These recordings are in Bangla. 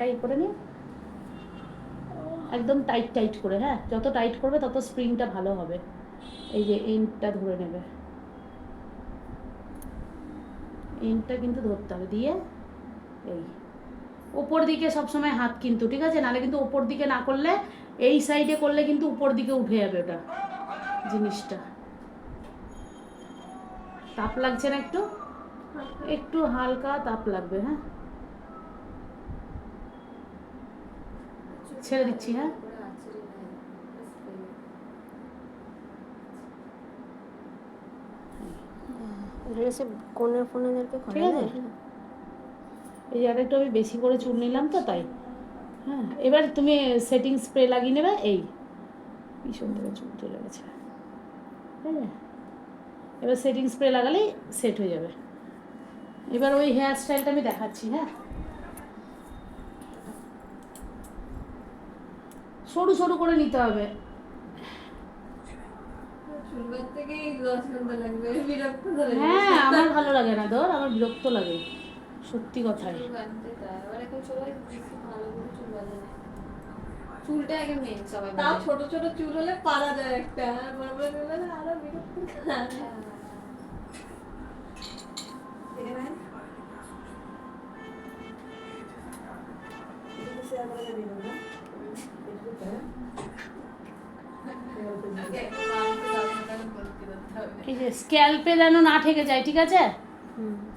টাইট করে নিয়ে একদম টাইট টাইট করে, হ্যাঁ যত টাইট করবে তত স্প্রিংটা ভালো হবে। এই যে এন্ডটা ধরে নেবে, এন্ডটা কিন্তু ধরতে হবে, দিয়ে এই ওপর দিকে সবসময় হাত কিন্তু, ঠিক আছে, নাহলে কিন্তু ওপর দিকে না করলে, এই সাইডে করলে কিন্তু উপর দিকে উঠে যাবে ওটা জিনিসটা। তাপ লাগছে না একটু? একটু হালকা তাপ লাগবে, হ্যাঁ ছেড়ে দিচ্ছি, হ্যাঁ কোনের ফোনেদেরকে ঠিক আছে। এই আরেকটু আমি বেশি করে চুল নিলাম তো তাই, হ্যাঁ এবার তুমি সেটিং স্প্রে লাগিয়ে নেবে। এই পিছন থেকে চুল চলে গেছে, ঠিক আছে, এবার সেটিং স্প্রে লাগালেই সেট হয়ে যাবে। এবার ওই হেয়ার স্টাইলটা আমি দেখাচ্ছি, হ্যাঁ সরু সরু করে নিতে হবে। হ্যাঁ আমার ভালো লাগে না ধর, আমার বিরক্ত লাগে সত্যি কথাই। চুলটা আগে মেন সবাই তাও ছোট ছোট চুল হলে পারা যায় একটা, বড় বড় চুল হলে আরো বিরক্ত লাগে। এই যে স্ক্যাল্পে যেন না ঠেকে যায়, ঠিক আছে,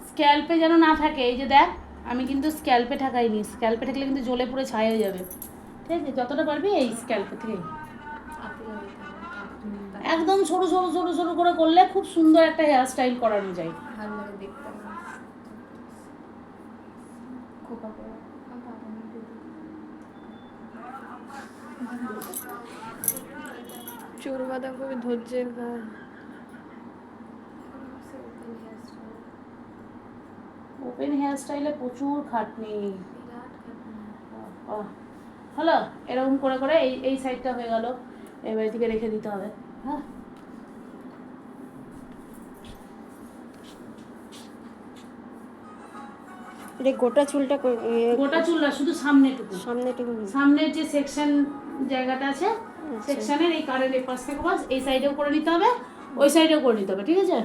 স্ক্যাল্পে যেন না থাকে। এই যে দেখ আমি কিন্তু স্ক্যাল্পে ঠাকাইনি, স্ক্যাল্পে ঠেকলে কিন্তু জ্বলে পুড়ে ছাই হয়ে যাবে, ঠিক আছে, যতটা পারবি এই স্ক্যাল্পে থেকে একদম সরু সরু সরু সরু করে করলে খুব সুন্দর একটা হেয়ার স্টাইল করানো যায়। চুল বাঁধা খুবই ধৈর্যের কাজ। ওপেন হেয়ার স্টাইলে প্রচুর খাটনি। হলো, এরকম করে করে এই এই সাইডটা হয়ে গেল, এবার এদিকে রেখে দিতে হবে, হ্যাঁ এটা গোটা চুলটা গোটা চুল না, শুধু সামনেটুকু, সামনেটুকু। সামনের যে সেকশন জায়গাটা আছে, সেকশনের এই কারের এই পাশ থেকে বাস এই সাইডেও করে নিতে হবে, ওই সাইডেও করে নিতে হবে, ঠিক আছে।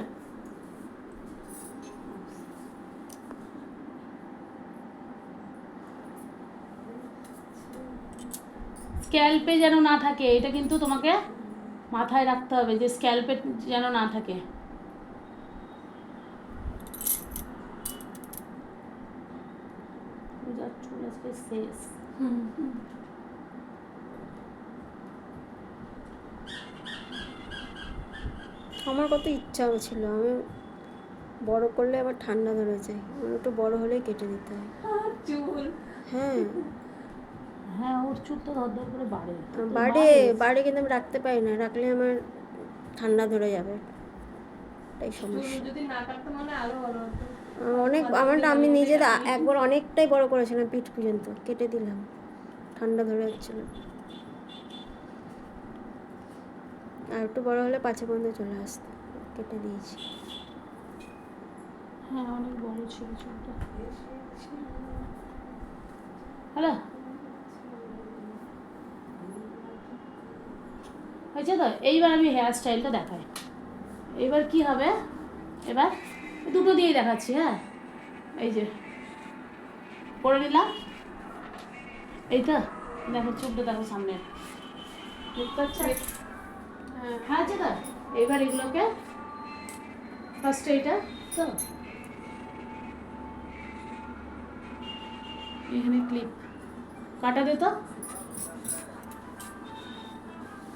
স্ক্যাল্পে যেন না থাকে, এটা কিন্তু তোমাকে মাথায় রাখতে হবে যে স্ক্যাল্পে যেন না থাকে। চুল আজকে শেষ। আমার কত ইচ্ছা ছিল, আমি বড় করলে আবার ঠান্ডা ধরে যায়, আমার একটু বড় হলেই কেটে দিতে হয় চুল। হ্যাঁ হ্যাঁ ওর চুল তো ধর ধর করে বাড়ে বাড়ে বাড়ে, কিন্তু আমি রাখতে পারি না, রাখলে আমার ঠান্ডা ধরে যাবে, তাই সমস্যা। যদি না কাটতে মানে আরো ভালো হতো। অনেক আমি নিজে একবার অনেকটাই বড় করেছিলাম, পিঠ পর্যন্ত কেটে দিলাম, ঠান্ডা ধরে যাচ্ছিল। আর একটু বড় হলে পাছে পর্যন্ত চলে আসতো, কেটে দিয়েছি। হ্যাঁ অনেক বড় ছিল চুলটা। হ্যালো হয়েছে তো, এইবার আমি হেয়ার স্টাইলটা দেখাই। এবার কি হবে, এবার দুটো দিয়েই দেখাচ্ছি, হ্যাঁ এই যে করে নিলাম, এই তো দেখো চুলটা দেখো সামনে, দেখতে পাচ্ছ? হ্যাঁ আছে তো। এবার এগুলোকে ফার্স্টে এইটা তো এখানে ক্লিপ কাটা দে তো,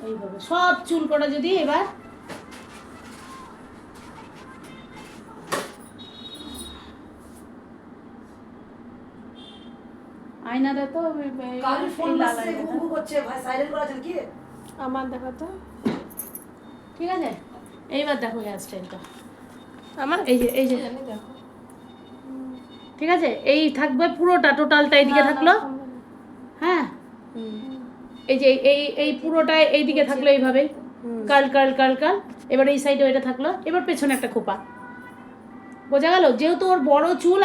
এইভাবে সব চুল কটা যদি এবার আয়না দে তো, আমার দেখা তো, ঠিক আছে। এইবার দেখো হেয়ার স্টাইলটা আমার এই যে এই যে দেখো, ঠিক আছে, এই থাকবে পুরোটা, টোটালটা এইদিকে থাকলো, হ্যাঁ এই যে এই এই পুরোটা এইদিকে থাকলো এইভাবে কাল কাল কাল কাল, এবার এই সাইডে এটা থাকলো, এবার পেছনে একটা খোপা, বোঝা গেল, যেহেতু ওর বড় চুল।